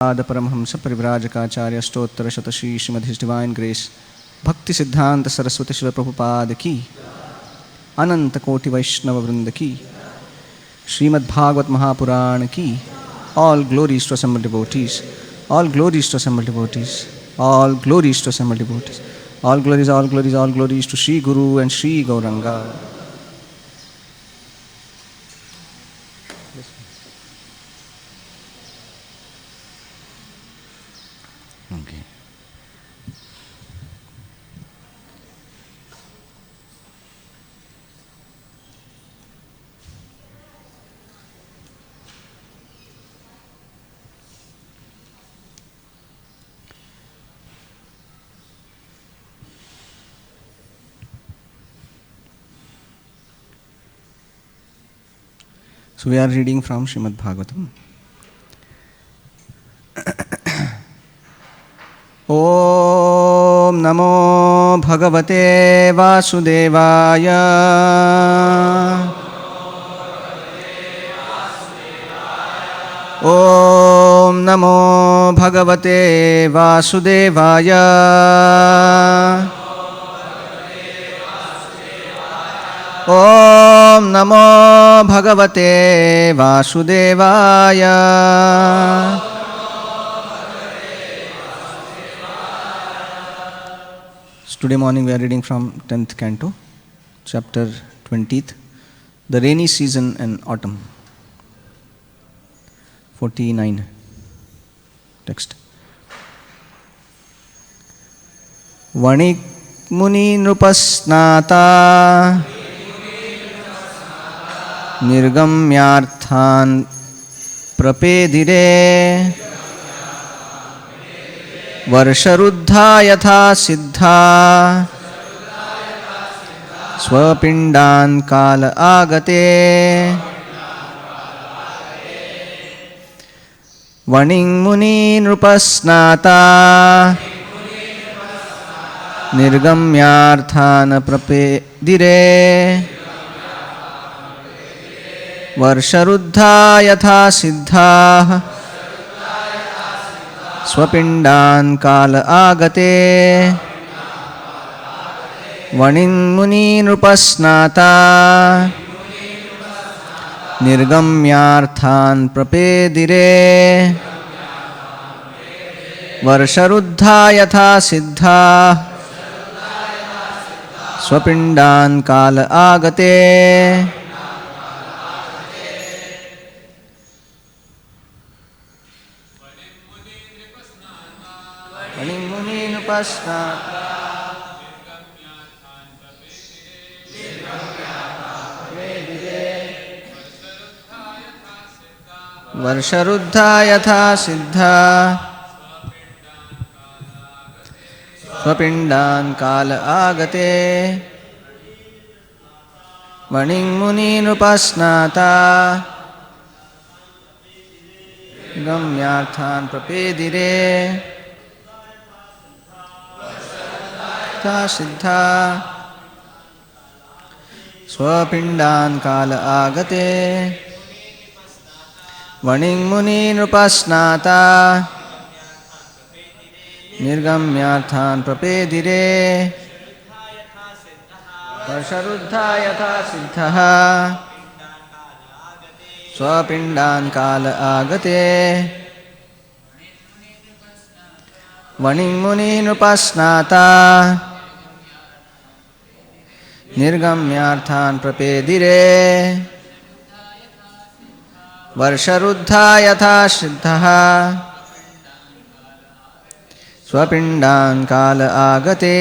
Paramahamsa Parivrajakaacharya Stotra Shatashi Srimad His Divine Grace Bhakti Siddhanta Saraswati Srila Prabhupada ki Ananta Koti Vaishnava Vrinda ki Srimad Bhagavat Mahapurana ki. All glories to assembled devotees. All glories to assembled devotees. All glories to assembled devotees. All glories, all glories, all glories to Sri Guru and Sri Gauranga. Okay. So we are reading from Srimad Bhagavatam. Om Namo Bhagavate Vasudevaya. Om Namo Bhagavate Vasudevaya. Om Namo Bhagavate Vasudevaya. Today morning we are reading from 10th canto, chapter 20th, the rainy season and autumn. 49 text. Vanik muni nrupasnata nirgamyarthan prapedire Varsharuddha yatha siddha swapindan kala agate. Vaning muni nrupasnata nirgamyarthana prapedire Varsharuddha yatha siddha Swapindan kala agate. Vanin muni nrupasnata nirgamyarthan prapedire Varsharuddha yatha siddha Swapindan kala agate. Varsharuddha yatha siddha Swapindan kala agate. Vaning muni nrupasnata gamyarthan prapedire siddha swapindan kala agate. Vaning muni nrupasnata nirgamyarthan prapedire Varsharuddha yatha siddha swapindan kala agate. Vaning muni nrupasnata nirgamyarthan prapedire Varsharuddha yatha siddha swapindan kala agate.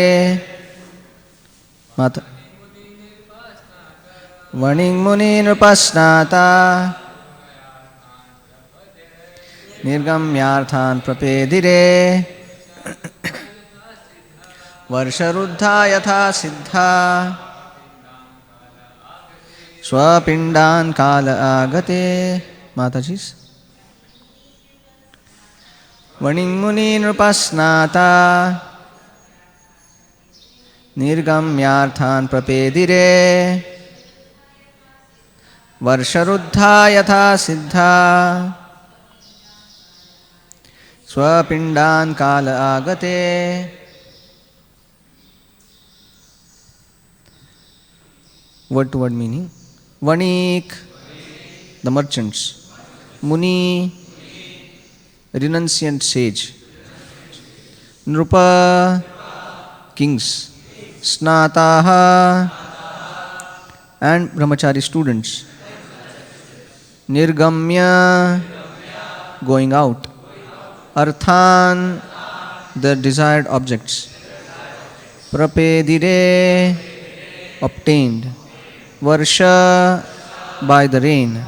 Mata. Vaning muni nrupasnata nirgamyarthan prapedire Varsharuddha yatha siddha swapindan kala agate. Matajis. Vaning muni nrupasnata nirgamyarthan prapedire Varsharuddha yatha siddha swapindan kala agate. Word to word meaning. Vanik, the merchants. Muni, renunciant sage. Nrupa, kings. Snataha, and brahmachari students. Nirgamya, going out. Arthan, the desired objects. Prapedire, obtained. Varsha, by the rain.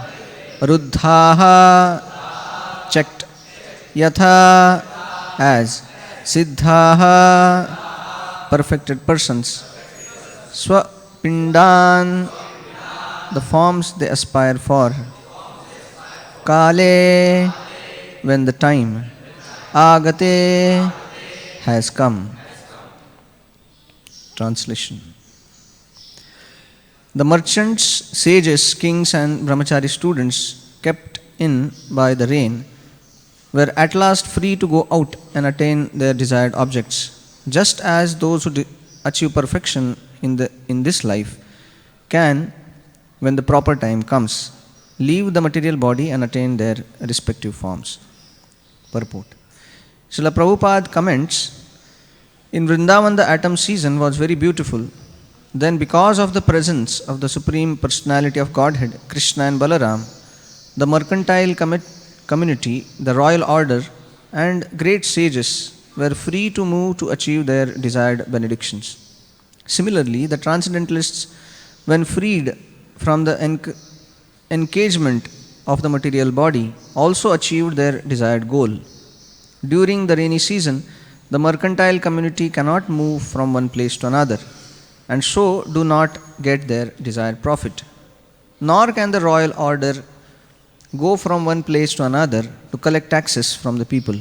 Ruddhaha, checked. Yatha, as. Siddhaha, perfected persons. Swapindan, the forms they aspire for. Kale, when the time. Agate, has come. Translation. The merchants, sages, kings and brahmachari students kept in by the rain were at last free to go out and attain their desired objects, just as those who achieve perfection in this life can, when the proper time comes, leave the material body and attain their respective forms. Purport. Srila Prabhupada comments, in Vrindavan the autumn season was very beautiful. Then because of the presence of the Supreme Personality of Godhead, Krishna and Balaram, the mercantile community, the royal order and great sages were free to move to achieve their desired benedictions. Similarly, the transcendentalists, when freed from the encagement of the material body, also achieved their desired goal. During the rainy season, the mercantile community cannot move from one place to another, and so do not get their desired profit. Nor can the royal order go from one place to another to collect taxes from the people.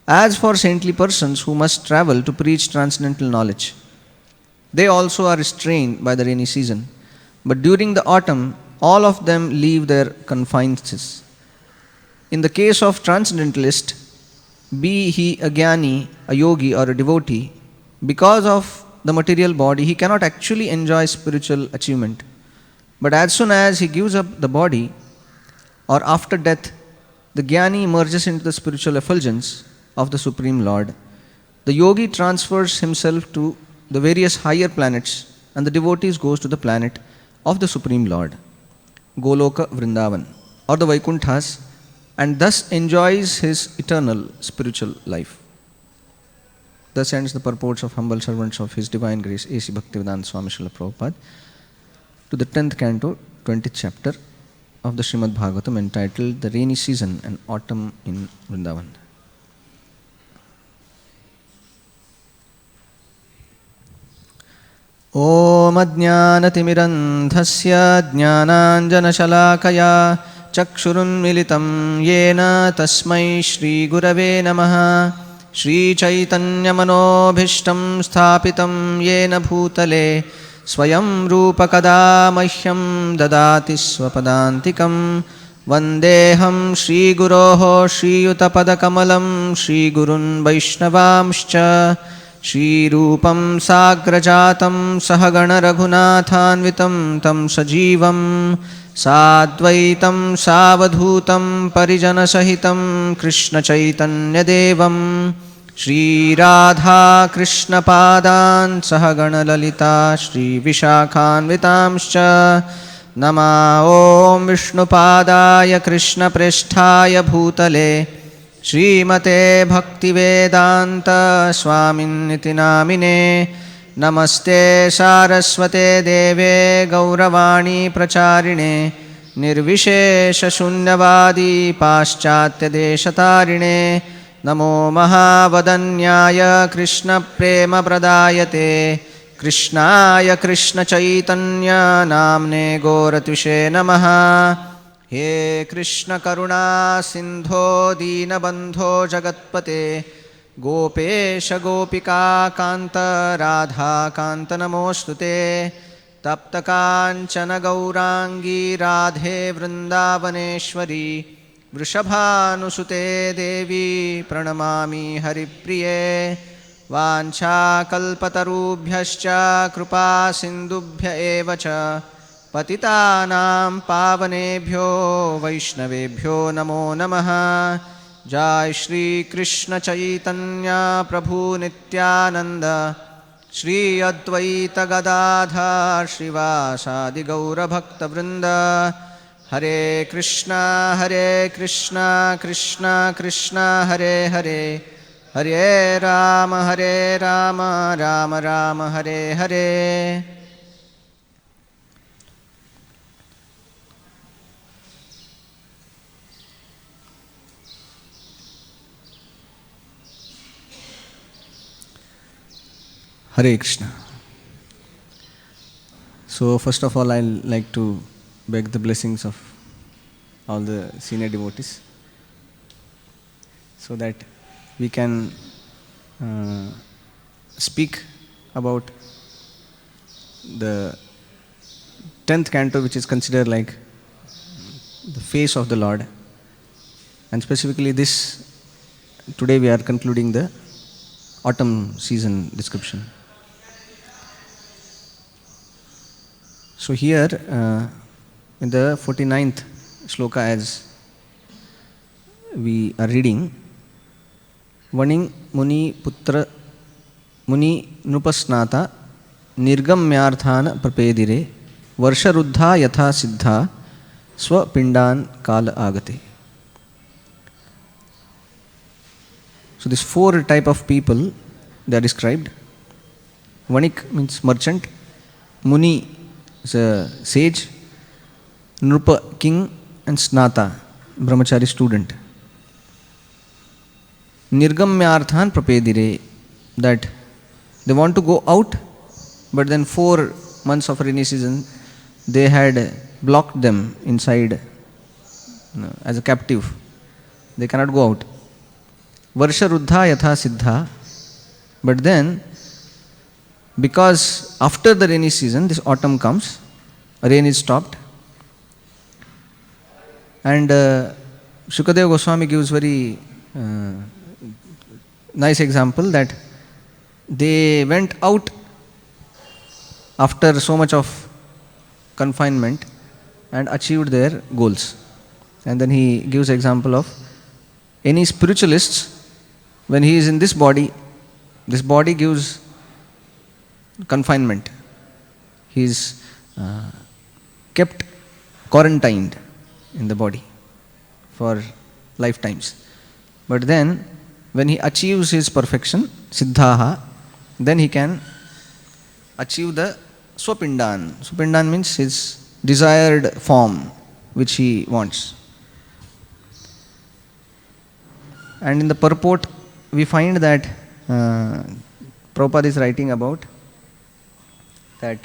As for saintly persons who must travel to preach transcendental knowledge, they also are restrained by the rainy season. But during the autumn, all of them leave their confiances. In the case of transcendentalist, be he a jnani, a yogi or a devotee, because of the material body, he cannot actually enjoy spiritual achievement. But as soon as he gives up the body, or after death, the jnani emerges into the spiritual effulgence of the Supreme Lord. The yogi transfers himself to the various higher planets, and the devotees goes to the planet of the Supreme Lord, Goloka Vrindavan, or the Vaikunthas, and thus enjoys his eternal spiritual life. Thus ends the purports of humble servants of His Divine Grace, A.C. Bhaktivedanta Swami Srila Prabhupada, to the 10th canto, 20th chapter of the Srimad Bhagavatam, entitled The Rainy Season and Autumn in Vrindavan. Om Ajnanatimirandhasya Jnananjanashalakaya Chakshurunmilitam Yena Tasmai Shri Gurave Namaha Shri Chaitanya Manobhishtam Sthapitam Yena Bhutale Swayam Rupa Kada Mahyam Dadati Swapadantikam Vandeham Shri Guroho Shri Yutapada Kamalam Shri Gurun Vaishnavamscha Shri Rupam Sagrajatam Sahagana Raghunathanvitam Tam Sajivam Sadvaitam Savadhutam Parijana Sahitam Krishna Chaitanya Devam Shri Radha Krishna Padan Sahagana Lalita Shri Vishakhanvitamscha Nama Om Vishnu Padaya Krishna Prishthaya Bhutale Srimate Bhaktivedanta Swaminiti Namine Namaste Saraswate Deve Gauravani Pracharine Nirvishesha Shunyavadi Paschatya Deshatarine Namo Mahavadanyaya Krishna Prema Pradayate Krishnaya Krishna Chaitanya Namne Goratvishe Namaha He Krishna Karuna Sindho Dinabandho Jagatpate Gopesha Gopika Kanta Radha Kanta Namostute Tapta Kanchana Gaurangi Radhe Vrindavaneshwari वृषभानुसुते देवी प्रणमामि हरिप्रिये वाञ्छाकल्पतरुभ्यश्च कृपा सिन्धुभ्य एव च पतितानां पावनेभ्यो वैष्णवेभ्यो नमो नमः। जय श्री कृष्ण चैतन्य प्रभु नित्यानंद श्री अद्वैत गदाधर श्रीवासादि गौरभक्तवृंद। हरे कृष्णा कृष्णा कृष्णा हरे हरे, हरे Ram Ram Ram Hare Hare. Hare Krishna. So first of all, I'll like to beg the blessings of all the senior devotees so that we can speak about the 10th canto, which is considered like the face of the Lord, and specifically this, today we are concluding the autumn season description. So here in the 49th shloka, as we are reading, Vaning Muni Putra Muni Nupasnata Nirgamyarthana Prapedire Varsharuddha Yatha Siddha Swapindan Kala Agate. So these four type of people, they are described. Vanik means merchant, Muni is a sage, Nrupa king, and Snata brahmachari student. Nirgamyarthan prapedire, that they want to go out, but then 4 months of rainy season they had blocked them inside as a captive. They cannot go out. Varsharuddha yatha siddha, but then because after the rainy season, this autumn comes, rain is stopped, and Shukadeva Goswami gives very nice example that they went out after so much of confinement and achieved their goals. And then he gives example of any spiritualists, when he is in this body gives confinement. He is kept quarantined in the body for lifetimes. But then when he achieves his perfection, siddhaha, then he can achieve the swapindan. Swapindan means his desired form which he wants. And in the purport we find that Prabhupada is writing about that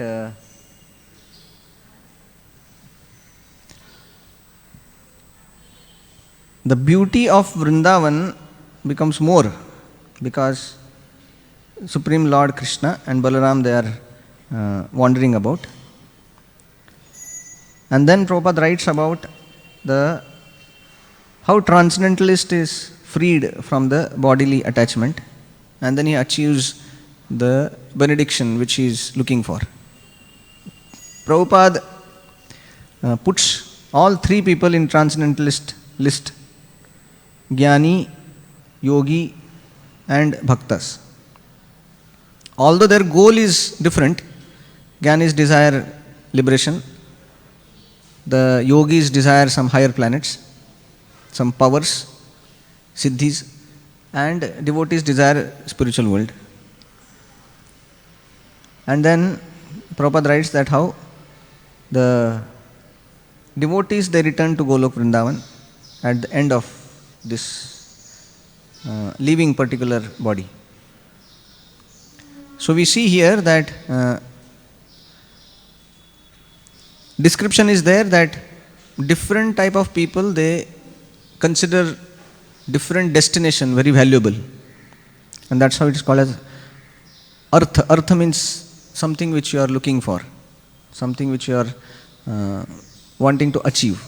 the beauty of Vrindavan becomes more because Supreme Lord Krishna and Balaram, they are wandering about. And then Prabhupada writes about how transcendentalist is freed from the bodily attachment, and then he achieves the benediction which he is looking for. Prabhupada puts all 3 people in transcendentalist list: Jnani, Yogi, and Bhaktas. Although their goal is different, Jnanis desire liberation, the Yogis desire some higher planets, some powers, siddhis, and devotees desire spiritual world. And then Prabhupada writes that how the devotees, they return to Golok Vrindavan at the end of this leaving particular body. So we see here that description is there that different type of people, they consider different destination very valuable, and that's how it is called as artha. Artha means something which you are looking for, something which you are wanting to achieve.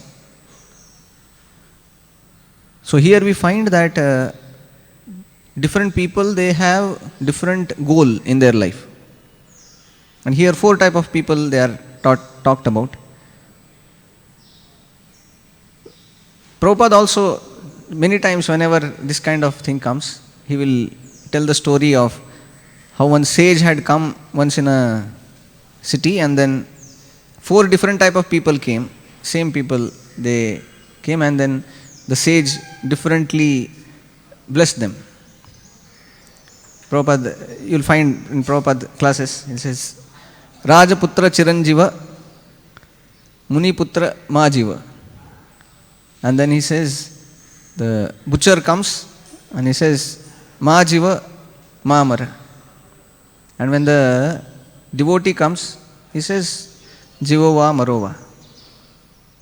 So here we find that different people, they have different goal in their life. And here 4 type of people they are talked about. Prabhupada also, many times whenever this kind of thing comes, he will tell the story of how one sage had come once in a city, and then 4 different type of people came. Same people, they came, and then the sage differently blessed them. Prabhupada, you'll find in Prabhupada classes, it says, Rajaputra Chiranjiva, Muniputra Majiva. And then he says, the butcher comes and he says, Majiva Mamara. And when the devotee comes, he says, Jivova Marova.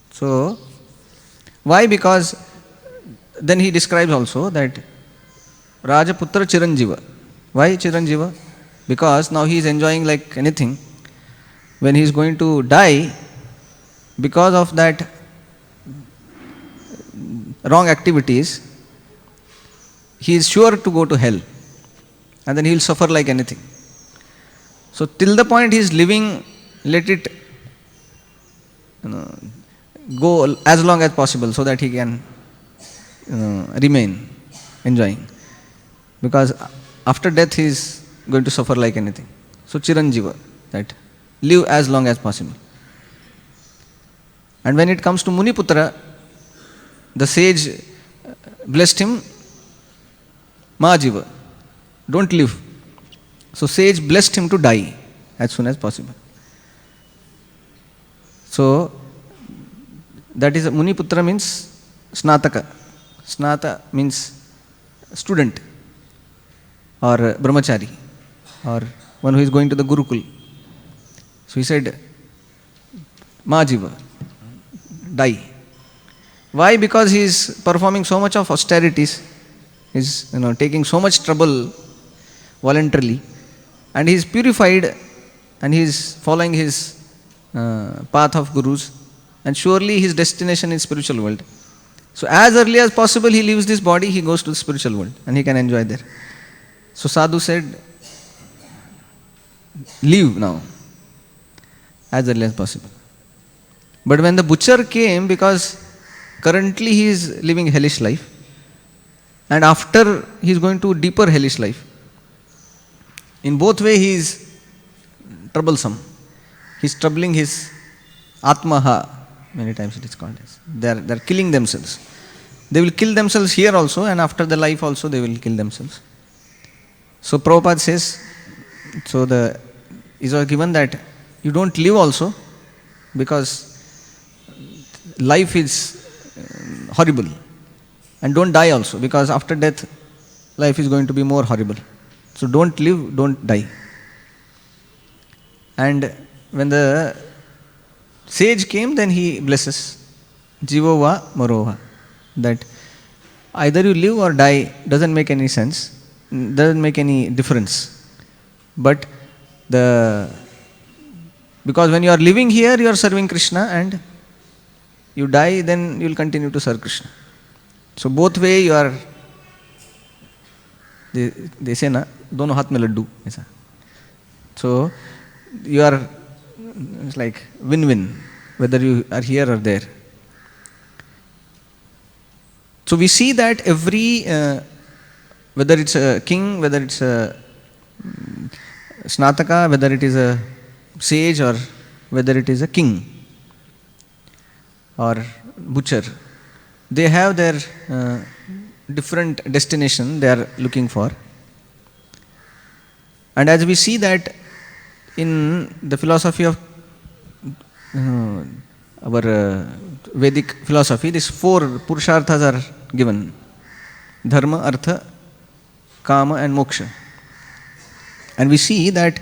So, why? Because then he describes also that Rajaputra Chiranjiva. Why Chiranjiva? Because now he is enjoying like anything. When he is going to die, because of that wrong activities, he is sure to go to hell. And then he will suffer like anything. So till the point he is living, let it go as long as possible so that he can remain enjoying. Because after death he is going to suffer like anything. So Chiranjiva, that live as long as possible. And when it comes to Muniputra, the sage blessed him, Majiva, don't live. So sage blessed him to die as soon as possible. So that is, Muniputra means Snataka. Snata means student or brahmachari or one who is going to the Gurukul. So he said, Majiva, die. Why? Because he is performing so much of austerities, he is taking so much trouble voluntarily, and he is purified and he is following his path of gurus, and surely his destination is spiritual world. So as early as possible he leaves this body, he goes to the spiritual world and he can enjoy there. So Sadhu said, leave now as early as possible. But when the butcher came, because currently he is living hellish life, and after he is going to deeper hellish life, in both way he is troublesome. He is troubling his Atmaha, many times it is called as. They are killing themselves. They will kill themselves here also, and after the life also they will kill themselves. So Prabhupada says, so is given that you don't live also, because life is horrible, and don't die also, because after death life is going to be more horrible. So don't live, don't die. And when the sage came, then he blesses Jivova Marova, that either you live or die, doesn't make any sense, doesn't make any difference. But because when you are living here, you are serving Krishna, and you die, then you will continue to serve Krishna. So both way you are, they say na, dono haath mein laddu. So you are, it's like win-win, whether you are here or there. So we see that every, whether it's a king, whether it's a Snataka, whether it is a sage, or whether it is a king or butcher, they have their different destination they are looking for. And as we see that in the philosophy of our Vedic philosophy, these 4 Purusharthas are given: Dharma, Artha, Kama and Moksha. And we see that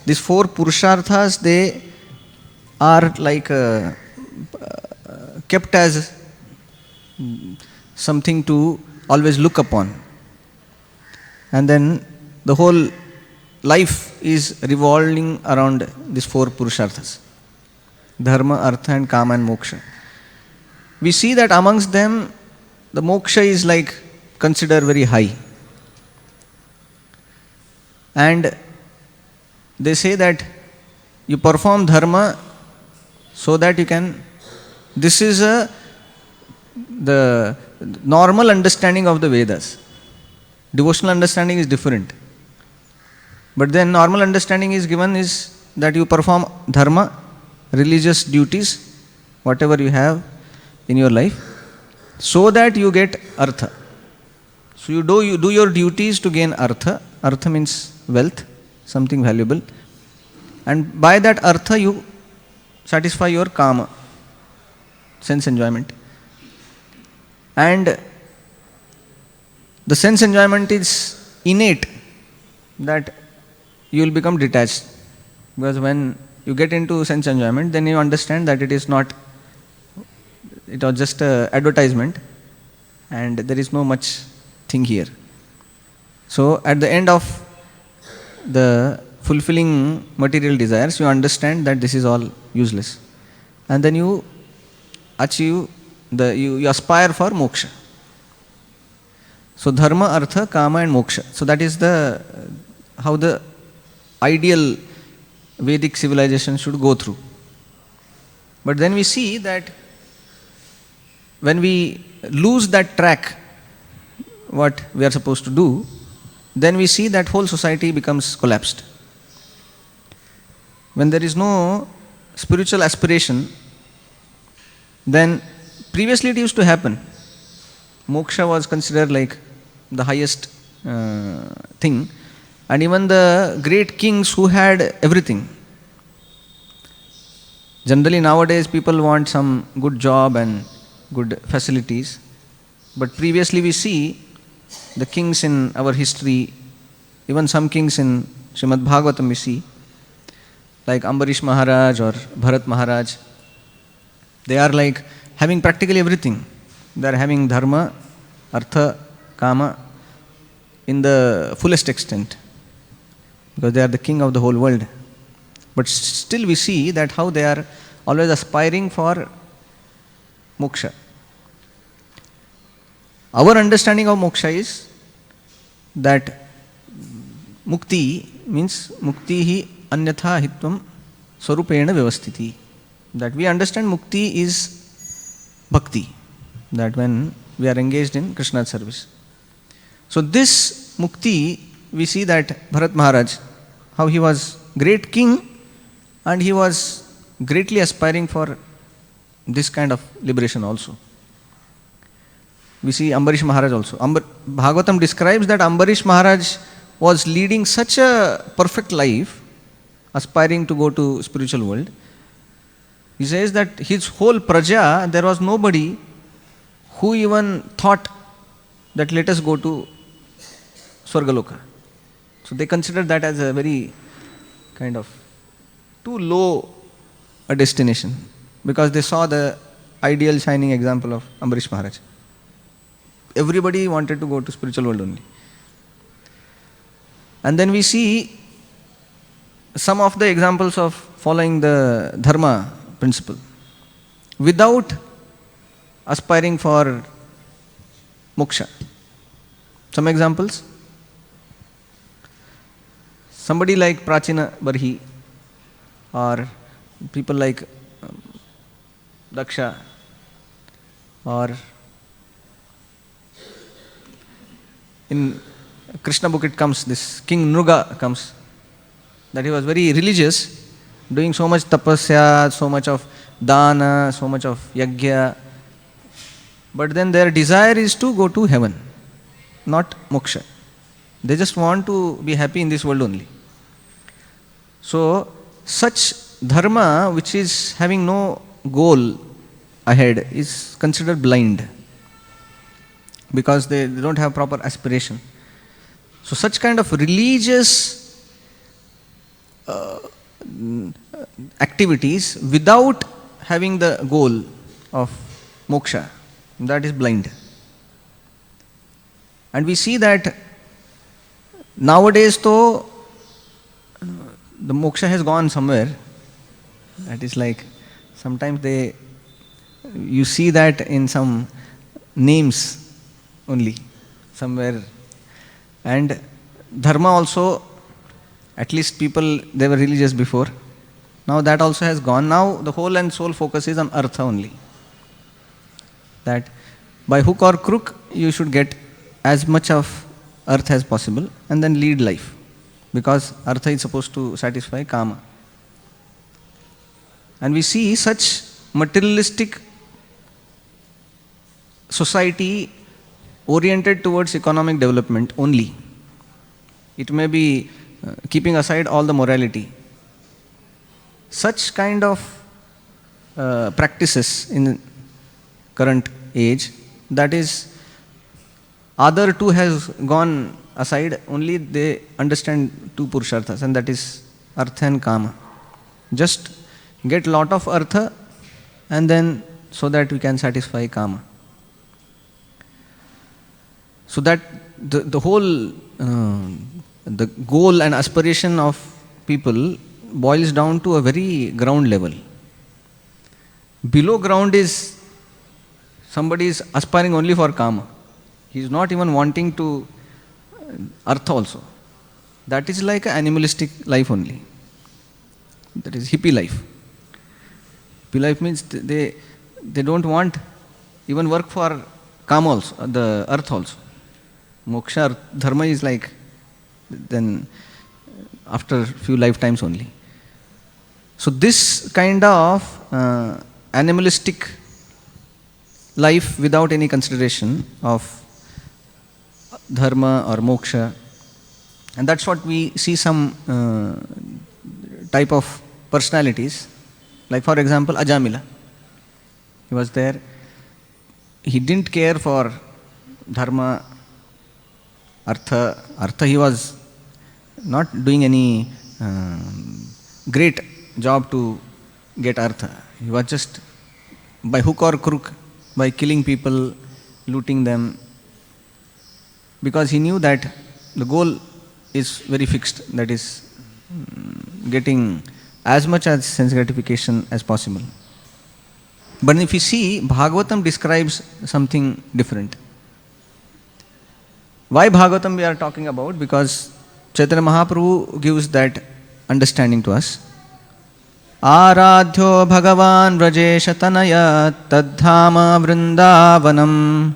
these 4 Purusharthas, they are like kept as something to always look upon. And then the whole life is revolving around these 4 Purusharthas: Dharma, Artha and Kama and Moksha. We see that amongst them, the moksha is like considered very high. And they say that you perform dharma so that you can, this is the normal understanding of the Vedas. Devotional understanding is different. But then normal understanding is given is that you perform dharma, religious duties, whatever you have in your life, so that you get artha. So you do your duties to gain artha. Artha means wealth, something valuable. And by that artha you satisfy your kama, sense enjoyment. And the sense enjoyment is innate, that you will become detached. Because when you get into sense enjoyment, then you understand that it is not, it was just an advertisement and there is no much thing here. So at the end of the fulfilling material desires, you understand that this is all useless. And then you achieve, you aspire for moksha. So dharma, artha, kama and moksha. So that is how the ideal Vedic civilization should go through. But then we see that when we lose that track, what we are supposed to do, then we see that whole society becomes collapsed. When there is no spiritual aspiration, then previously it used to happen. Moksha was considered like the highest thing. And even the great kings who had everything. Generally nowadays people want some good job and good facilities. But previously we see the kings in our history, even some kings in Srimad Bhagavatam we see, like Ambarish Maharaj or Bharat Maharaj. They are like having practically everything. They are having dharma, artha, kama in the fullest extent. Because they are the king of the whole world. But still we see that how they are always aspiring for moksha. Our understanding of moksha is that mukti means mukti hi anyatha hitvam swarupena vyavastiti. That we understand mukti is bhakti. That when we are engaged in Krishna's service. So this mukti, we see that Bharat Maharaj, how he was great king and he was greatly aspiring for this kind of liberation also. We see Ambarish Maharaj also. Bhagavatam describes that Ambarish Maharaj was leading such a perfect life, aspiring to go to spiritual world. He says that his whole praja, there was nobody who even thought that let us go to Swargaloka. So they considered that as a very kind of too low a destination, because they saw the ideal shining example of Ambarish Maharaj. Everybody wanted to go to spiritual world only. And then we see some of the examples of following the dharma principle without aspiring for moksha. Some examples. Somebody like Prachina Barhi or people like Daksha or in Krishna book it comes, this King Nruga comes, that he was very religious, doing so much tapasya, so much of dana, so much of yajna, but then their desire is to go to heaven, not moksha. They just want to be happy in this world only. So such dharma which is having no goal ahead is considered blind, because they don't have proper aspiration. So such kind of religious activities without having the goal of moksha, that is blind. And we see that nowadays though the moksha has gone somewhere. That is like sometimes you see that in some names only, somewhere. And dharma also, at least people, they were religious before. Now that also has gone. Now the whole and sole focus is on artha only. That by hook or crook, you should get as much of earth as possible and then lead life. Because artha is supposed to satisfy kama. And we see such materialistic society oriented towards economic development only. It may be keeping aside all the morality. Such kind of practices in current age, that is, other two has gone aside, only they understand two purusharthas, and that is artha and kama. Just get lot of artha and then so that we can satisfy kama. So that the whole the goal and aspiration of people boils down to a very ground level. Below ground is somebody is aspiring only for kama. He is not even wanting to artha also. That is like an animalistic life only. That is hippie life. Hippie life means they don't want even work for kama also, the earth also. Moksha, dharma is like then after few lifetimes only. So this kind of animalistic life without any consideration of dharma or moksha, and that's what we see some type of personalities, like for example Ajamila. He was there, he didn't care for dharma, artha he was not doing any great job to get artha. He was just by hook or crook, by killing people, looting them, because he knew that the goal is very fixed, that is getting as much as sense gratification as possible. But if you see, Bhagavatam describes something different. Why Bhagavatam we are talking about? Because Chaitanya Mahaprabhu gives that understanding to us. Aradhyo Bhagavan Vrajesha Tanaya Tadhama Vrindavanam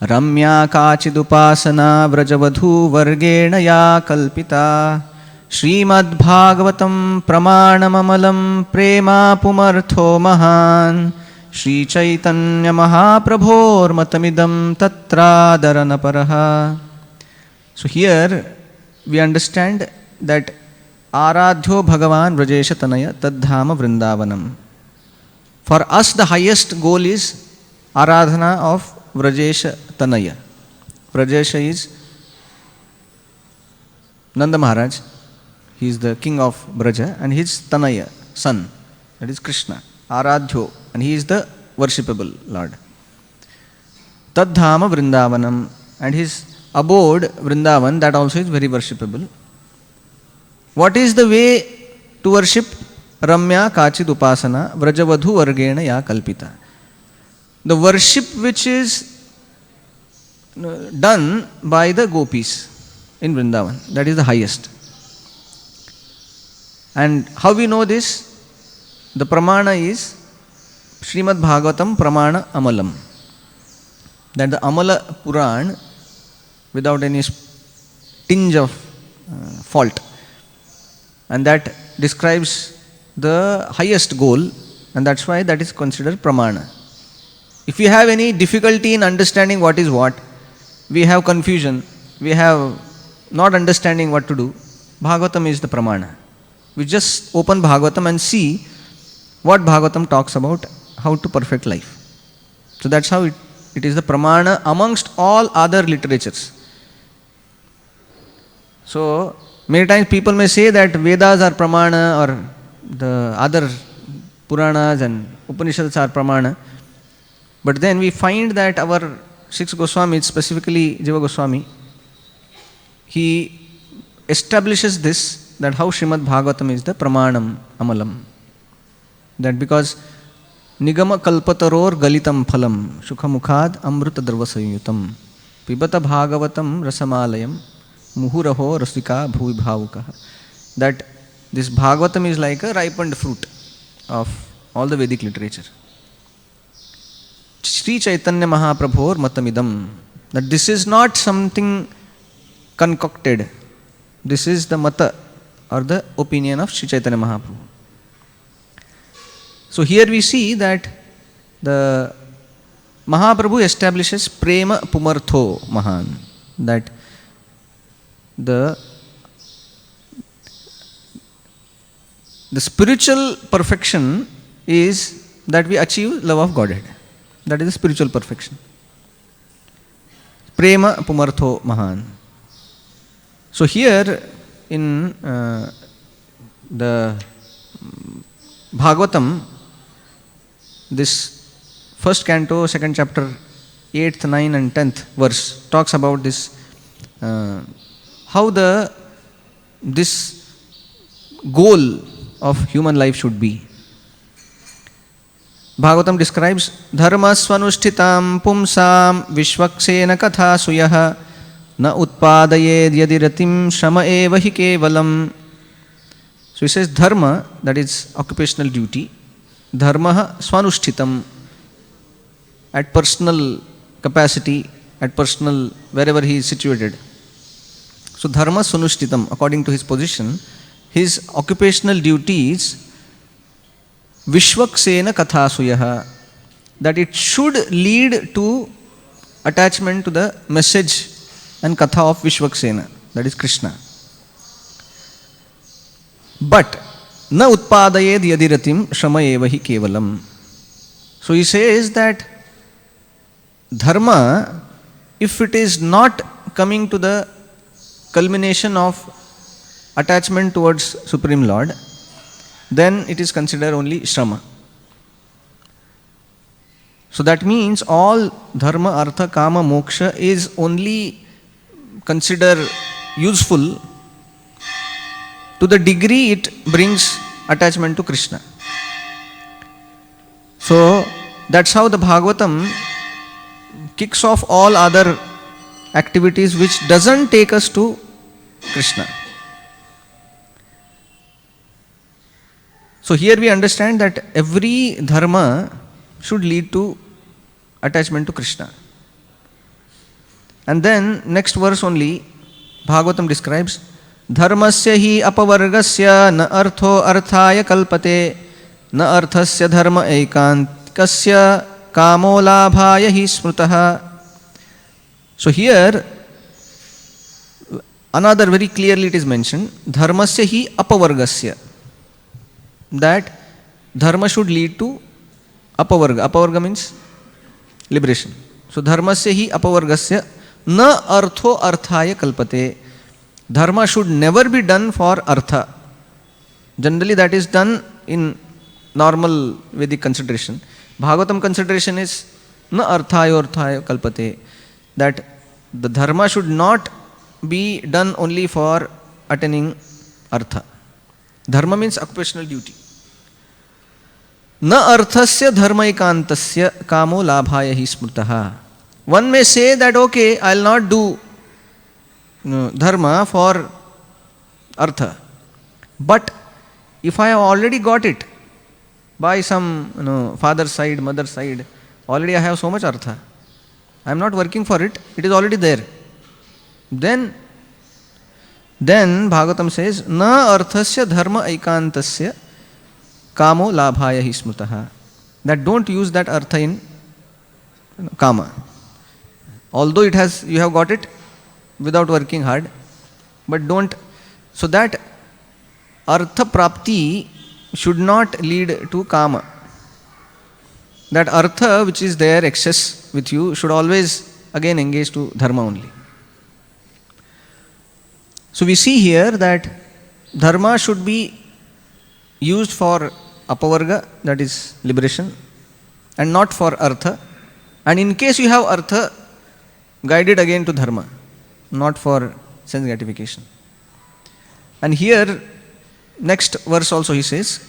Ramya Kachidupasana Vrajavadhu Vargena Ya Kalpita Srimad Bhagavatam Pramanamamalam Prema Pumartho Mahan Shri Chaitanya Mahaprabhor Matamidam Tatra Dharanaparaha. So here we understand that Aradhyo Bhagavan Vrajesha Tanaya Tadhama Vrindavanam. For us the highest goal is Aradhana of Vrajesha Tanaya. Vrajesha is Nanda Maharaj. He is the king of Braja, and his Tanaya, son, that is Krishna. Aradhyo, and he is the worshipable Lord. Tadhama Vrindavanam, and his abode Vrindavan, that also is very worshipable. What is the way to worship? Ramya Kachid Upasana Vrajavadhu Vargena Ya Kalpita. The worship which is done by the gopis in Vrindavan, that is the highest. And how we know this? The pramana is Srimad Bhagavatam Pramana Amalam. That the Amala Puran, without any tinge of fault, and that describes the highest goal, and that's why that is considered pramana. If we have any difficulty in understanding what is what, we have confusion, we have not understanding what to do, Bhagavatam is the pramana. We just open Bhagavatam and see what Bhagavatam talks about, how to perfect life. So that's how it is the pramana amongst all other literatures. So many times people may say that Vedas are pramana or the other Puranas and Upanishads are pramana. But then we find that our six Goswamis, specifically Jiva Goswami, he establishes this, that how Srimad Bhagavatam is the pramanam amalam. That because Nigama kalpataror galitam phalam sukha mukhad amruta darva sayutam. Pibata Bhagavatam Rasamalayam Muhuraho Rasika Bhuvi Bhavukah. That this Bhagavatam is like a ripened fruit of all the Vedic literature. Sri Chaitanya Mahaprabhor Matamidam. That this is not something concocted. This is the mata or the opinion of Sri Chaitanya Mahaprabhu. So here we see that the Mahaprabhu establishes Prema Pumartho Mahan. That the spiritual perfection is that we achieve love of Godhead. That is the spiritual perfection. Prema Pumartho Mahan. So here in the Bhagavatam, this first canto, second chapter, 8th, 9th and 10th verse talks about this, how this goal of human life should be. Bhagavatam describes dharma swanushtitam pumsam vishvaksena katha suyah na utpadayed yadiratim shama eva hi kevalam. So he says dharma, that is occupational duty, dharma swanushtitam, at personal capacity, at personal, wherever he is situated. So dharma swanushtitam, according to his position, his occupational duties, Vishvaksena Kathasuyah, that it should lead to attachment to the message and Katha of Vishvaksena, that is Krishna. But na utpadayed yadiratim shama eva hi kevalam. So he says that dharma, if it is not coming to the culmination of attachment towards Supreme Lord, then it is considered only shrama. So that means all dharma, artha, kama, moksha is only considered useful to the degree it brings attachment to Krishna. So that's how the Bhagavatam kicks off all other activities which doesn't take us to Krishna. So here we understand that every dharma should lead to attachment to Krishna. And then next verse only, Bhagavatam describes dharmasya hi apavargasya na artho arthaya kalpate na arthasya dharma ekantikasya kamo labhaya hi smrutaha. So here another very clearly it is mentioned, dharmasya hi apavargasya, that dharma should lead to apavarga. Apavarga means liberation. So dharmasya hi apavargasya na artho arthaya kalpate. Dharma should never be done for artha. Generally that is done in normal Vedic consideration. Bhagavatam consideration is na arthaya arthaya kalpate, that the dharma should not be done only for attaining artha. Dharma means occupational duty. Na arthasya dharmaikantasya kamo labhaya hi smrutaha. One may say that okay, I will not do dharma for artha. But if I have already got it by some father's side, mother's side, already I have so much artha. I am not working for it, it is already there. Then Bhagavatam says, na arthasya dharma aikantasya kamo labhaya hi smrutaha. That don't use that artha in kama. Although you have got it without working hard, but don't. So that artha prapti should not lead to kama. That artha which is there, excess with you, should always again engage to dharma only. So we see here that dharma should be used for apavarga, that is liberation, and not for artha. And in case you have artha, guided again to dharma, not for sense gratification. And here, next verse also he says,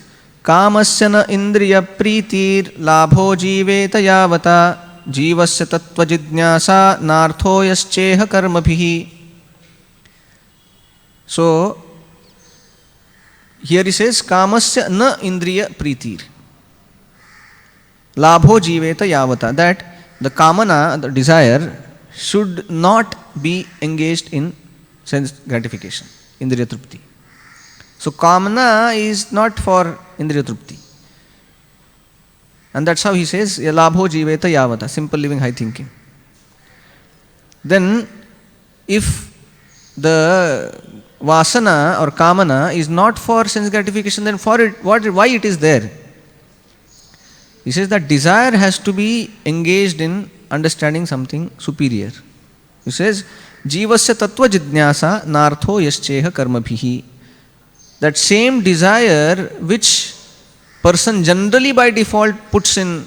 kamasya na indriya pritir labho jiveta yavata जीवस्य तत्त्वजिज्ञासा नार्थो यश्चेह कर्मभिः. So here he says kamasya na indriya preetir labho jiveta yavata, that the kamana, the desire, should not be engaged in sense gratification, indriya trupti. So kamana is not for indriya trupti. And that's how he says labho jiveta yavata, simple living, high thinking. Then if the vasana or kamana is not for sense gratification, then for it, why it is there? He says that desire has to be engaged in understanding something superior. He says, Jivasya tattva jidnyasa nartho yascheha karmabhihi. That same desire which person generally by default puts in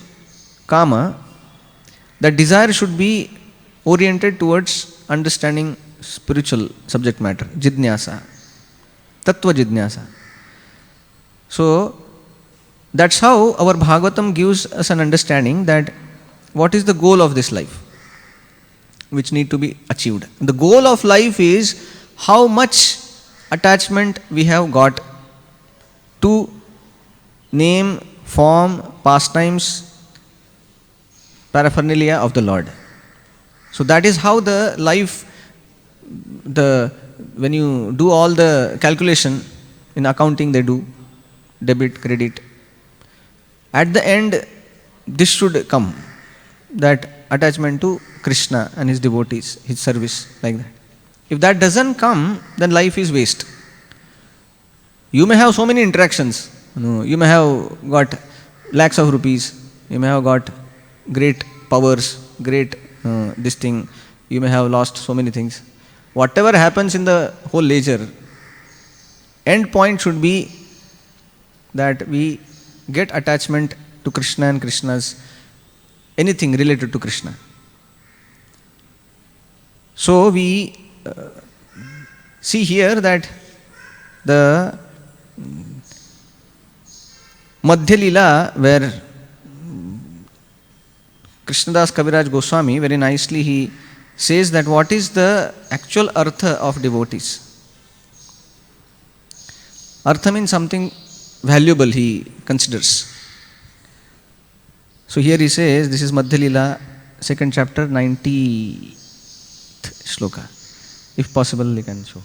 kama, that desire should be oriented towards understanding spiritual subject matter, jidnyasa, tattva jidnyasa. So, that's how our Bhagavatam gives us an understanding that what is the goal of this life, which need to be achieved. The goal of life is how much attachment we have got to name, form, pastimes, paraphernalia of the Lord. So that is how the life, when you do all the calculation in accounting, they do debit, credit. At the end, this should come, that attachment to Krishna and his devotees, his service, like that. If that doesn't come, then life is waste. You may have so many interactions. You may have got lakhs of rupees. You may have got great powers, great this thing. You may have lost so many things. Whatever happens in the whole ledger, end point should be that we get attachment to Krishna and Krishna's, anything related to Krishna. So we see here that the Madhya Lila, where Krishnadas Kaviraj Goswami very nicely he says that what is the actual artha of devotees. Artha means something valuable he considers. So here he says, this is Madhya Lila, 2nd chapter, 90th shloka. If possible, you can show.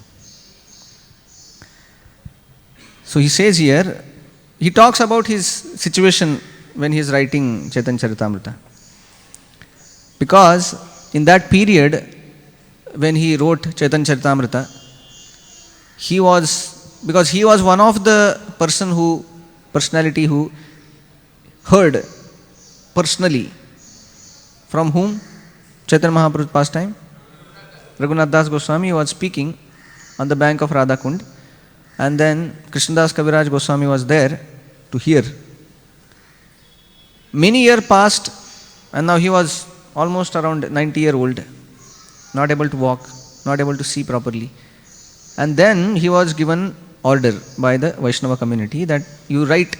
So he says here, he talks about his situation when he is writing Chaitanya Charitamrita. Because in that period, when he wrote Chaitanya Charitamrita, because he was one of the personality who heard personally from whom? Chaitanya Mahaprabhu's pastime? Raghunath Das Goswami was speaking on the bank of Radha Kund, and then Krishnadas Kaviraj Goswami was there to hear. Many years passed, and now he was almost around 90-year-old, not able to walk, not able to see properly. And then he was given order by the Vaishnava community that you write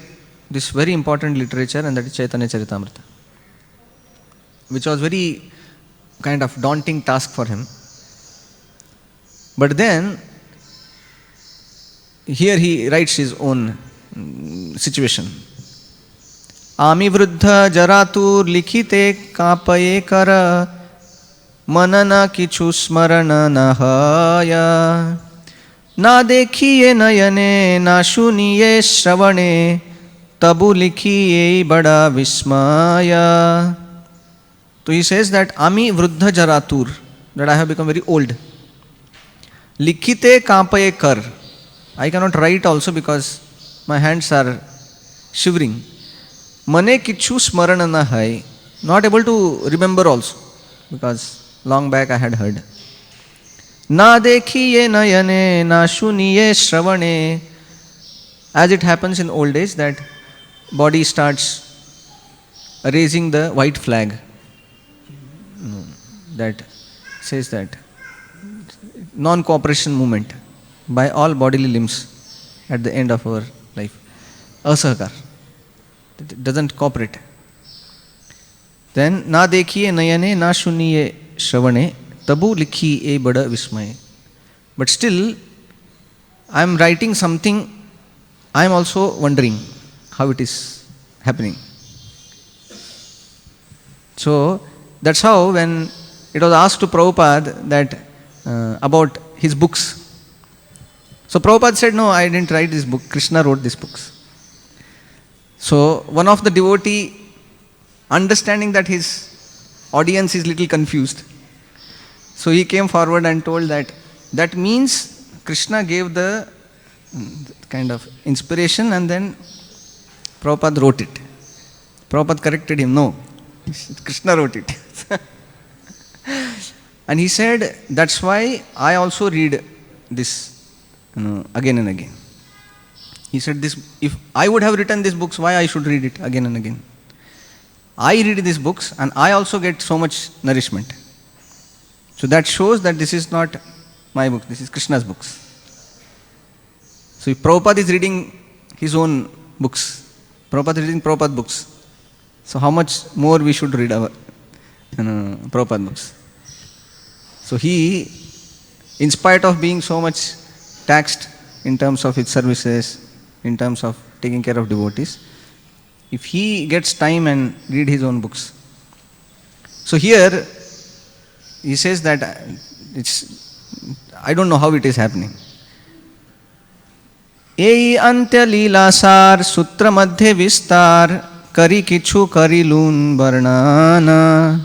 this very important literature, and that is Chaitanya Charitamrita, which was very kind of daunting task for him. But then, here he writes his own situation. Ami vruddha jaratur likhite kapaye kara manana kichu smarana nahaya na dekhiye nayane na shuniye shravane tabu likhiye bada vismaya. So he says that Ami vruddha jaratur, that I have become very old. Likhite kapaye kar, I cannot write also because my hands are shivering. Mane kichu smarana na hai, not able to remember also because long back I had heard. Na dekhiye nayane na shuniye shravane. As it happens in old age, that body starts raising the white flag that says that non-cooperation movement by all bodily limbs at the end of our life. Asahakar. It doesn't cooperate. Then na dekhiye nayane na suniye shravane tabu likhi e bada vismay. But still, I am writing something, I am also wondering how it is happening. So that's how when it was asked to Prabhupada that about his books. So Prabhupada said, no, I didn't write this book, Krishna wrote these books. So one of the devotee, understanding that his audience is little confused, so he came forward and told that means Krishna gave the kind of inspiration and then Prabhupada wrote it. Prabhupada corrected him, no, Krishna wrote it. And he said, that's why I also read this again and again. He said, this, if I would have written these books, why I should read it again and again? I read these books and I also get so much nourishment. So that shows that this is not my book, this is Krishna's books. So if Prabhupada is reading his own books, Prabhupada is reading Prabhupada books, so how much more we should read our Prabhupada books. So he, in spite of being so much taxed in terms of his services, in terms of taking care of devotees, if he gets time and read his own books. So here, he says that I don't know how it is happening. Ei antya leela sar sutra madhye vistar kari kichu kari loon varnana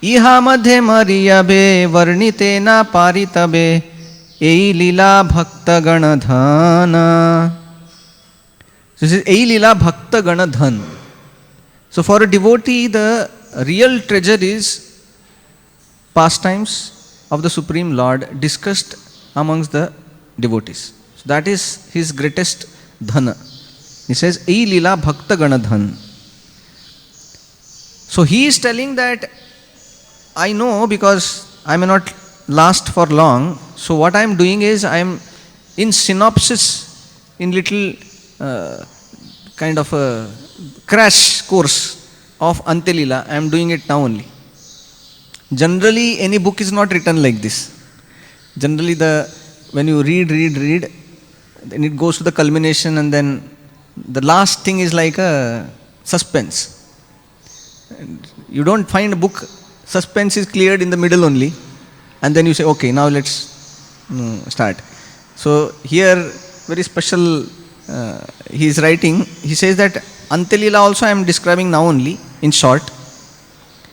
iha madhye mariyabe varnitena paritabe ei leela bhakta ganadhana. So this is ei leela bhakta ganadhan. So for a devotee, the real treasure is pastimes of the Supreme Lord discussed amongst the devotees. So that is his greatest dhana. He says, ei leela bhakta ganadhan. So he is telling that I know because I may not last for long. So what I am doing is I am in synopsis, in little kind of a crash course of Antelila. I am doing it now only. Generally, any book is not written like this. Generally, when you read, then it goes to the culmination and then the last thing is like a suspense. And you don't find a book, suspense is cleared in the middle only, and then you say, okay, now let's start. So here, very special, he is writing, he says that Antelila also I am describing now only, in short.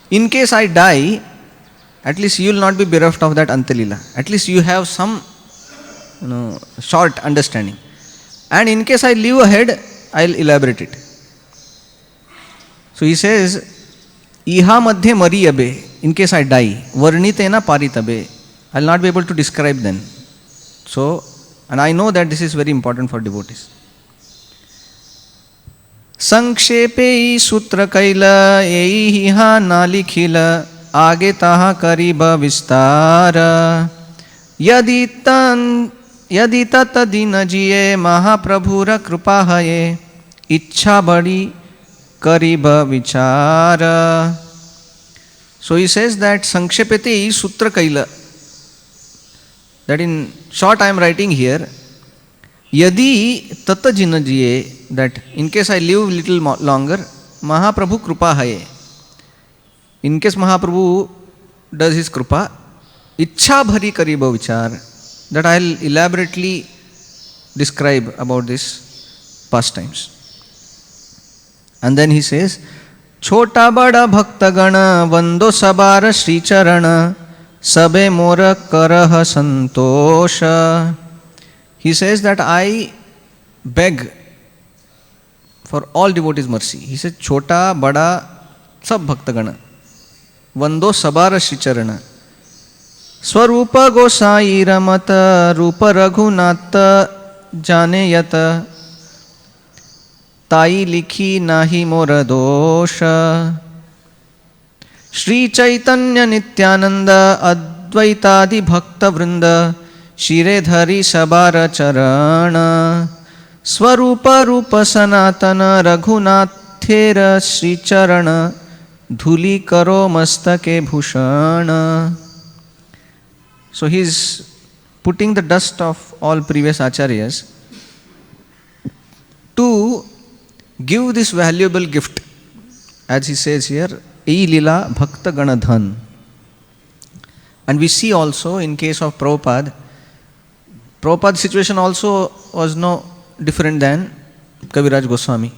In case I die, at least you will not be bereft of that Antelila. At least you have some short understanding. And in case I live ahead, I will elaborate it. So he says, iha madhye mariyabe, in case I die, varnitena paritabe, I will not be able to describe then. So, and I know that this is very important for devotees. Sankshepe sutra kaila eiha nalikhila आगे ताहा करीब विस्तार यदि तत्दिन जिये महाप्रभुर कृपा हये इच्छा बड़ी करीब विचार. So he says that Sankshepete Sutra Kaila, that in short I am writing here, Yadi Tata Jinajiye, that in case I live little longer, Mahaprabhu Krupa Haye. In case Mahaprabhu does his Krupa, Ichha Bhari Kariba Vichar, that I will elaborately describe about this pastimes. And then he says, Chota Bada Bhakta Gana Vando Sabara Sri Charana Sabe Mora Karaha Santosha. He says that I beg for all devotees mercy. He says, Chota Bada Sab Bhakta Gana Vando Sabara Sri Charana Swarupa Gosai Ramata Rupa Raghunata Jane Yata ताई लिखी नाही मोर दोष. श्री चैतन्य नित्यानंद अद्वैतादि भक्त वृंद शिरे धरी सबार चरण स्वरूप रूप सनातन रघुनाथेर श्री चरण dhuli karo mastake bhushana. So he is putting the dust of all previous acharyas to give this valuable gift, as he says here, E lila bhakta ganadhan. And we see also in case of Prabhupada, Prabhupada's situation also was no different than Kaviraj Goswami.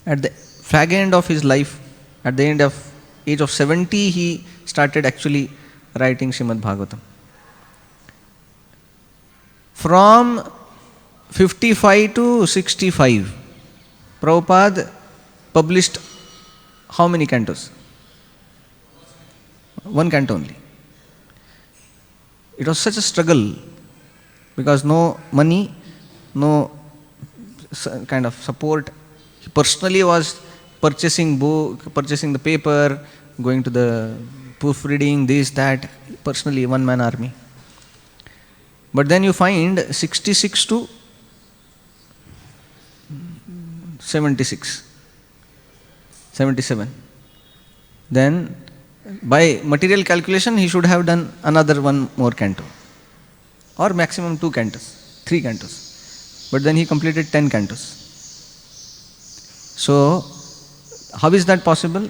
At the fag end of his life, at the age of 70, he started actually writing Srimad Bhagavatam. From 55 to 65, Prabhupada published how many cantos? One canto only. It was such a struggle because no money, no kind of support. He personally was purchasing book, purchasing the paper, going to the proofreading, this, that, personally, one-man army. But then you find 66 to 76, 77. Then by material calculation, he should have done another one more canto, or maximum 2 cantos, 3 cantos. But then he completed 10 cantos. So, how is that possible?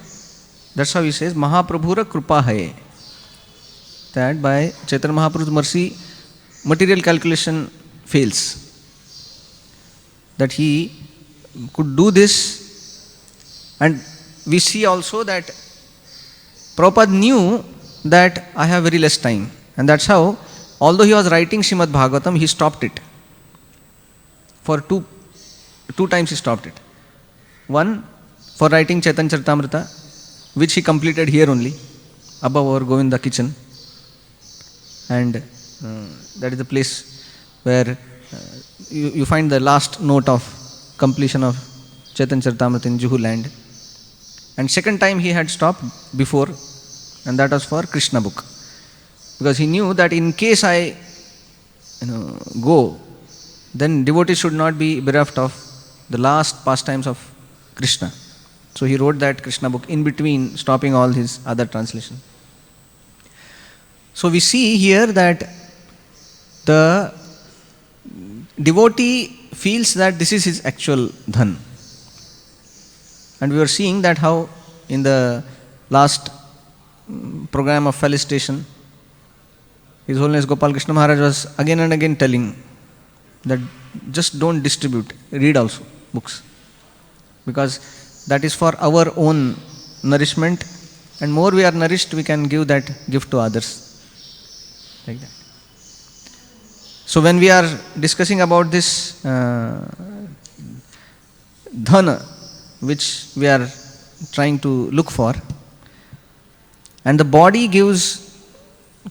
That's how he says, Mahaprabhura Krupa Hai. That by Chaitanya Mahaprabhu's mercy, material calculation fails. That he could do this, and we see also that Prabhupada knew that I have very less time, and that's how, although he was writing Srimad Bhagavatam, he stopped it. For two times he stopped it. One, for writing Chaitanya Charitamrita, which he completed here only, above our Govinda kitchen. And that is the place where you find the last note of completion of Chaitanya Charitamrita in Juhu land. And second time he had stopped before, and that was for Krishna book. Because he knew that in case I go, then devotees should not be bereft of the last pastimes of Krishna. So he wrote that Krishna book in between, stopping all his other translations. So we see here that the devotee feels that this is his actual dhan. And we were seeing that how in the last program of felicitation, His Holiness Gopal Krishna Maharaj was again and again telling that just don't distribute, read also books. Because that is for our own nourishment, and more we are nourished, we can give that gift to others. Like that. So when we are discussing about this dhana, which we are trying to look for, and the body gives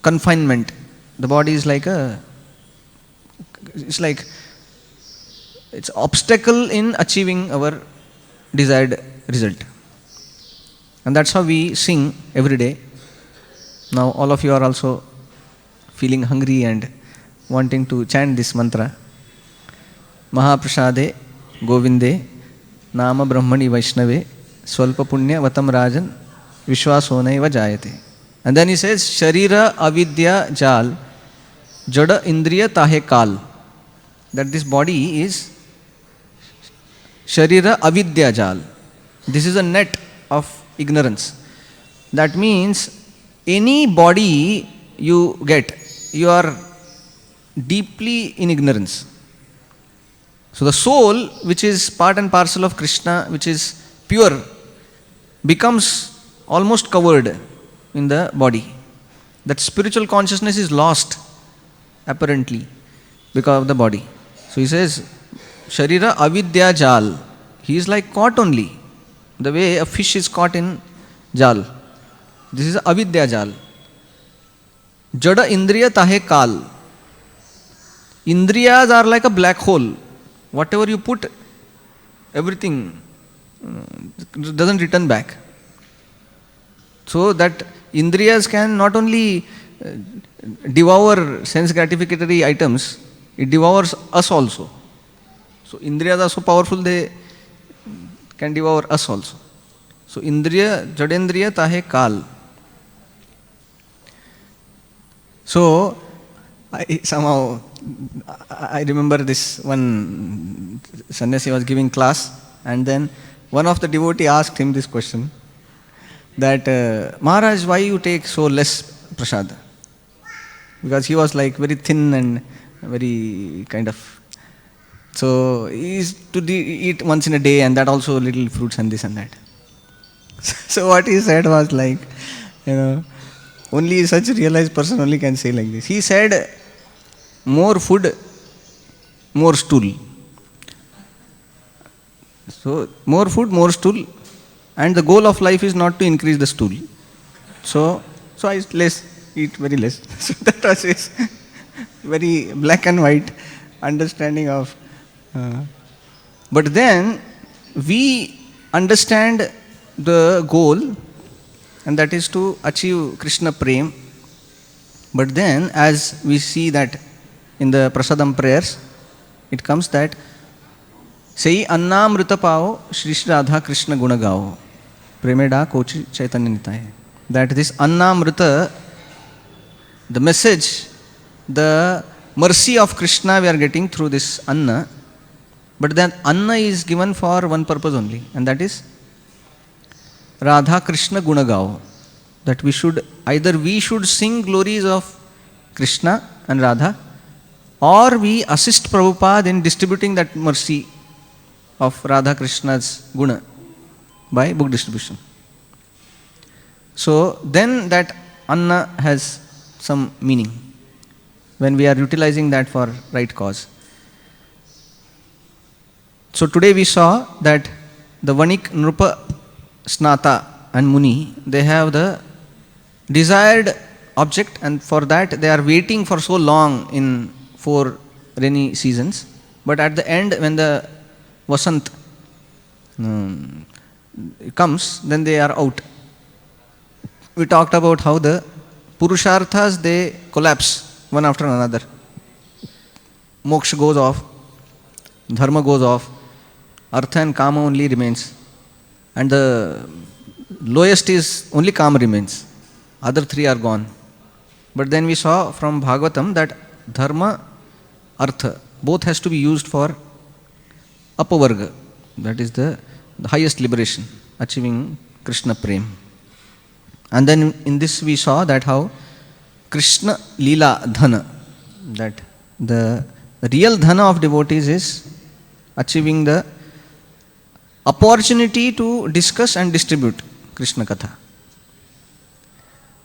confinement. The body is like it's obstacle in achieving our desired result. And that's how we sing every day. Now all of you are also feeling hungry and wanting to chant this mantra. Mahaprasade Govinde Nama Brahmani Vaishnave Swalpa Punya Vatam Rajan Vishwasonaiva Jayate. And then he says, Sharira Avidya Jal Jada Indriya Tahe Kal. That this body is Sharira Avidya Jal. This is a net of ignorance. That means any body you get, you are deeply in ignorance. So the soul, which is part and parcel of Krishna, which is pure, becomes almost covered in the body. That spiritual consciousness is lost, apparently, because of the body. So he says, Sharira Avidya Jal. He is like caught only, the way a fish is caught in jal. This is Avidya Jal. Jada Indriya Tahe Kal. Indriyas are like a black hole. Whatever you put, everything doesn't return back. So that Indriyas can not only devour sense gratificatory items, it devours us also. So Indriyas are so powerful, they can devour us also. So Indriya, Jadendriya tahe Kal. So I remember this one sannyasi was giving class, and then one of the devotee asked him this question that Maharaj, why you take so less prasad? Because he was like very thin and very kind of, so he used to eat once in a day, and that also little fruits and this and that. So what he said was like, only such a realized person only can say like this. He said, more food, more stool. So more food, more stool, and the goal of life is not to increase the stool. So I eat very less. So that was his very black and white understanding of. But then we understand the goal, and that is to achieve Krishna Prem. But then, as we see that in the Prasadam prayers, it comes that Sei Annamrita Pao Shri Shri Radha Krishna Guna Gao Premeda Kochi Chaitanya Nitaye. That this Annamrita, the message, the mercy of Krishna we are getting through this Anna, but that Anna is given for one purpose only, and that is Radha Krishna Guna Gao. That we should sing glories of Krishna and Radha, or we assist Prabhupada in distributing that mercy of Radha Krishna's guna by book distribution. So then that Anna has some meaning when we are utilizing that for right cause. So today we saw that the Vanik, Nrupa, Snata and Muni, they have the desired object, and for that they are waiting for so long in 4 rainy seasons. But at the end, when the Vasant comes, then they are out. We talked about how the Purusharthas, they collapse one after another. Moksha goes off, Dharma goes off, Artha and Kama only remains. And the lowest is only Kama remains. Other 3 are gone. But then we saw from Bhagavatam that Dharma, Artha, both has to be used for Apavarga. That is the highest liberation, achieving Krishna Prem. And then in this we saw that how Krishna Leela Dhana, that the real Dhana of devotees is achieving the opportunity to discuss and distribute Krishna Katha.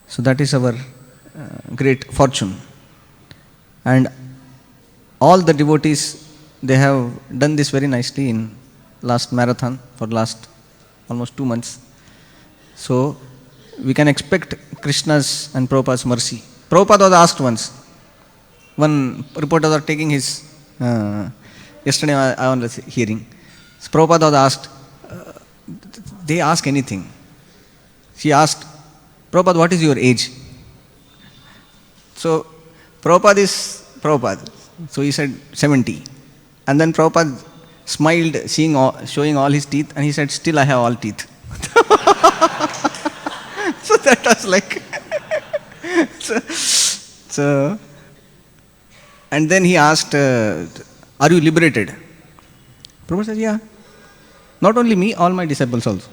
So that is our great fortune. And all the devotees, they have done this very nicely in last marathon for last almost 2 months. So we can expect Krishna's and Prabhupada's mercy. Prabhupada was asked once, one reporter was taking his, yesterday I was hearing, so Prabhupada was asked, they ask anything. She asked, Prabhupada, what is your age? So Prabhupada is Prabhupada. So he said 70. And then Prabhupada smiled, showing all his teeth, and he said, still I have all teeth. So that was like, so and then he asked, are you liberated? Prabhupada said, yeah. Not only me, all my disciples also.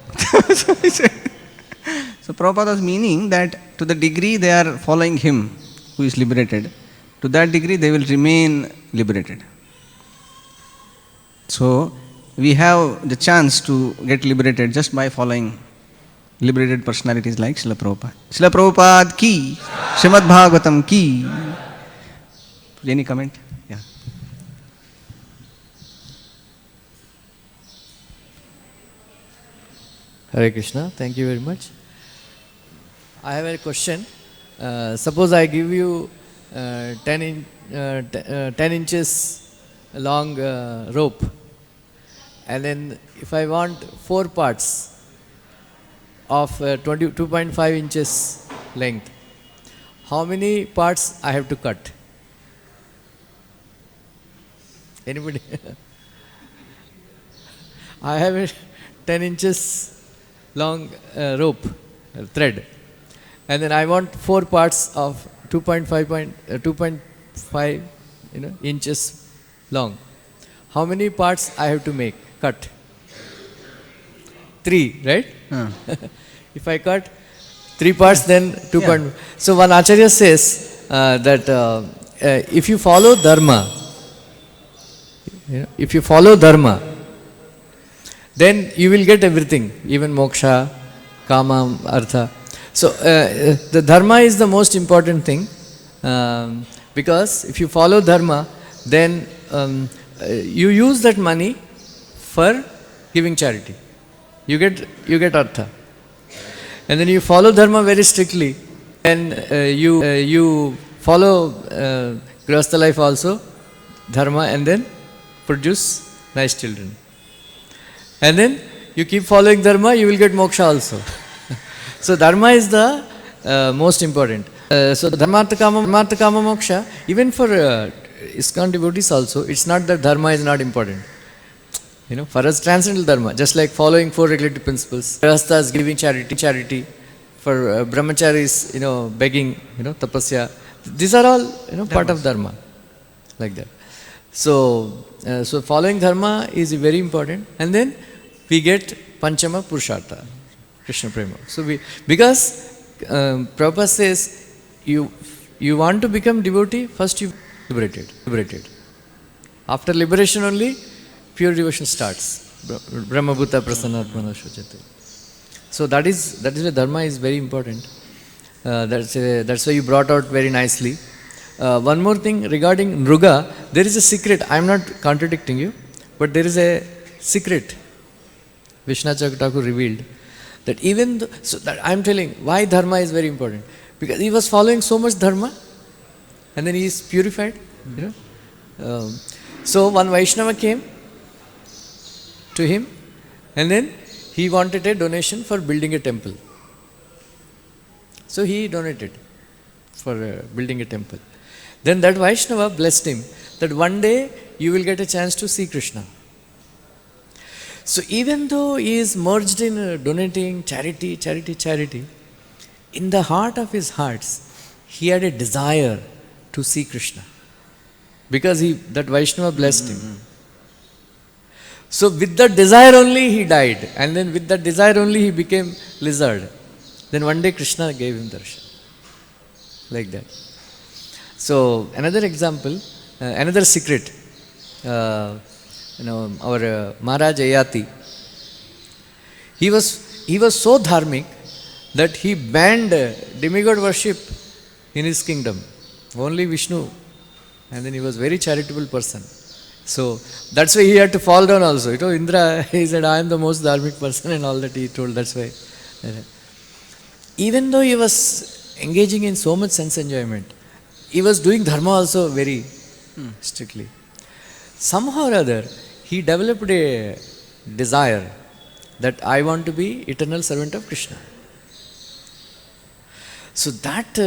So Prabhupada was meaning that to the degree they are following him who is liberated, to that degree they will remain liberated. So we have the chance to get liberated just by following liberated personalities like Srila Prabhupada. Srila Prabhupada ki, Srimad Bhagavatam ki. Any comment? Yeah. Hare Krishna, thank you very much. I have a question. Suppose I give you 10 inches long rope, and then if I want 4 parts of 2.5 inches length, how many parts I have to cut? Anybody? I have a 10 inches long rope, thread. And then I want 4 parts of 2.5 inches long. How many parts I have to make? Cut. 3, right? If I cut 3 parts, then 2. So one Acharya says that if you follow dharma, then you will get everything, even moksha, kama, artha. So the dharma is the most important thing, because if you follow dharma, then you use that money for giving charity. You get artha. And then you follow dharma very strictly, and you follow grihastha life also, dharma, and then produce nice children. And then you keep following dharma, you will get moksha also. So dharma is the most important. So dharmartha kama moksha, even for ISKCON devotees also, it's not that dharma is not important. For us, transcendental dharma, just like following 4 regulative principles. Grihasthas giving charity. For brahmacharis, begging, tapasya. These are all, part of dharma, like that. So following dharma is very important, and then we get panchama purushartha, Krishna prema. So because Prabhupada says, you want to become devotee, first you liberated. After liberation only, pure devotion starts. Brahma bhuta prasannatmana shojate. So that is why dharma is very important. That's why you brought out very nicely. One more thing regarding Nruga, there is a secret. I am not contradicting you, but there is a secret. Vishwanath Thakur revealed that even though, so that I am telling why dharma is very important. Because he was following so much dharma, and then he is purified. So one Vaishnava came to him, and then he wanted a donation for building a temple. So he donated for building a temple. Then that Vaishnava blessed him that one day you will get a chance to see Krishna. So even though he is merged in donating, charity, in the heart of his hearts, he had a desire to see Krishna. Because that Vaishnava blessed him. So with that desire only he died, and then with that desire only he became lizard. Then one day Krishna gave him darshan. Like that. So another example, another secret, our Maharaj Ayati, he was so dharmic that he banned demigod worship in his kingdom. Only Vishnu. And then he was very charitable person. So that's why he had to fall down also. Indra, he said, I am the most dharmic person, and all that he told. That's why. Even though he was engaging in so much sense enjoyment, he was doing dharma also very strictly. Somehow or other, he developed a desire that I want to be eternal servant of Krishna. So that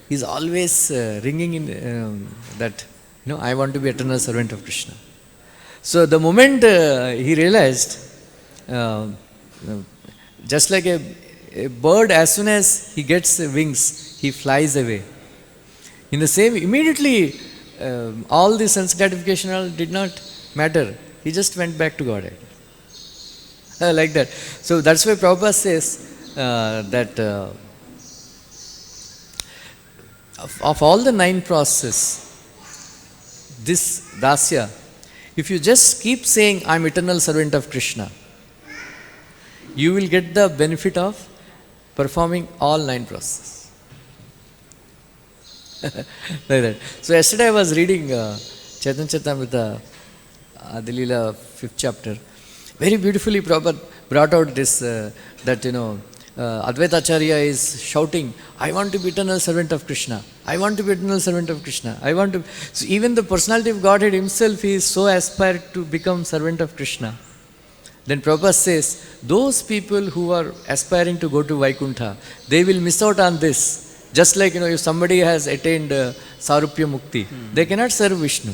is always ringing in that, I want to be eternal servant of Krishna. So the moment he realized, just like a bird, as soon as he gets wings, he flies away. In the same, immediately, all the sense gratification did not matter. He just went back to Godhead. Like that. So that's why Prabhupada says that of all the 9 processes, this dasya, if you just keep saying, I am eternal servant of Krishna, you will get the benefit of performing all 9 processes. Like that. So yesterday I was reading Chaitanya Charitamrita, Adilila 5th chapter. Very beautifully Prabhupada brought out this, that Advaita Acharya is shouting, I want to be eternal servant of Krishna. I want to be eternal servant of Krishna. I want to. So even the personality of Godhead himself, he is so aspired to become servant of Krishna. Then Prabhupada says, those people who are aspiring to go to Vaikuntha, they will miss out on this. Just like, if somebody has attained Sarupya Mukti, they cannot serve Vishnu.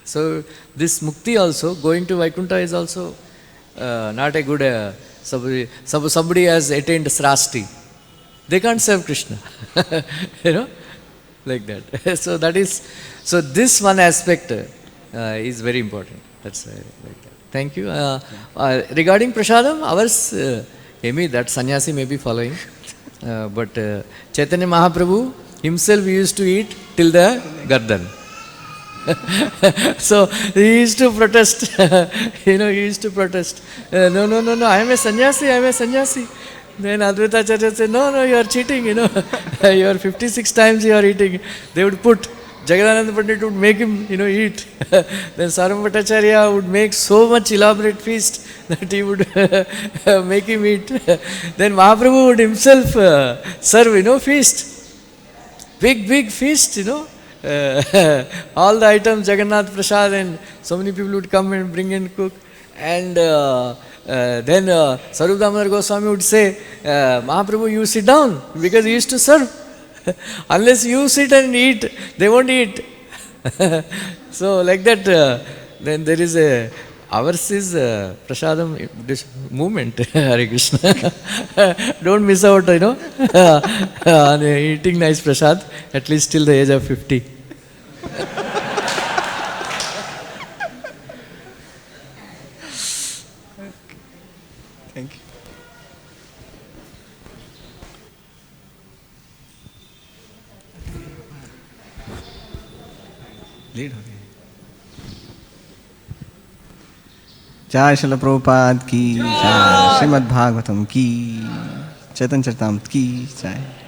So this Mukti also, going to Vaikuntha is also not a good somebody has attained Srasti. They can't serve Krishna. Like that. So this one aspect is very important. That's like that. Thank you. Regarding prasadam, ours, that sannyasi may be following. But Chaitanya Mahaprabhu himself used to eat till the gardan. So he used to protest. He used to protest. No, I am a sannyasi. Then Advaita Acharya said, no, you are cheating, you are 56 times you are eating. They would put, Jagadananda Pandit would make him, eat. Then Sarvam Bhattacharya would make so much elaborate feast that he would make him eat. Then Mahaprabhu would himself serve, feast. Big feast, all the items, Jagannath Prasad, and so many people would come and bring and cook. And then Sarup Damodar Goswami would say, Mahaprabhu, you sit down, because he used to serve. Unless you sit and eat, they won't eat. So like that, then there is ours is prasadam movement, Hare Krishna. Don't miss out, on eating nice prasad, at least till the age of 50. Thank you. Lead हो गई. जय श्रील प्रभुपाद की जय, श्रीमद् भागवतम की, चैतन्य चरितामृत की जय.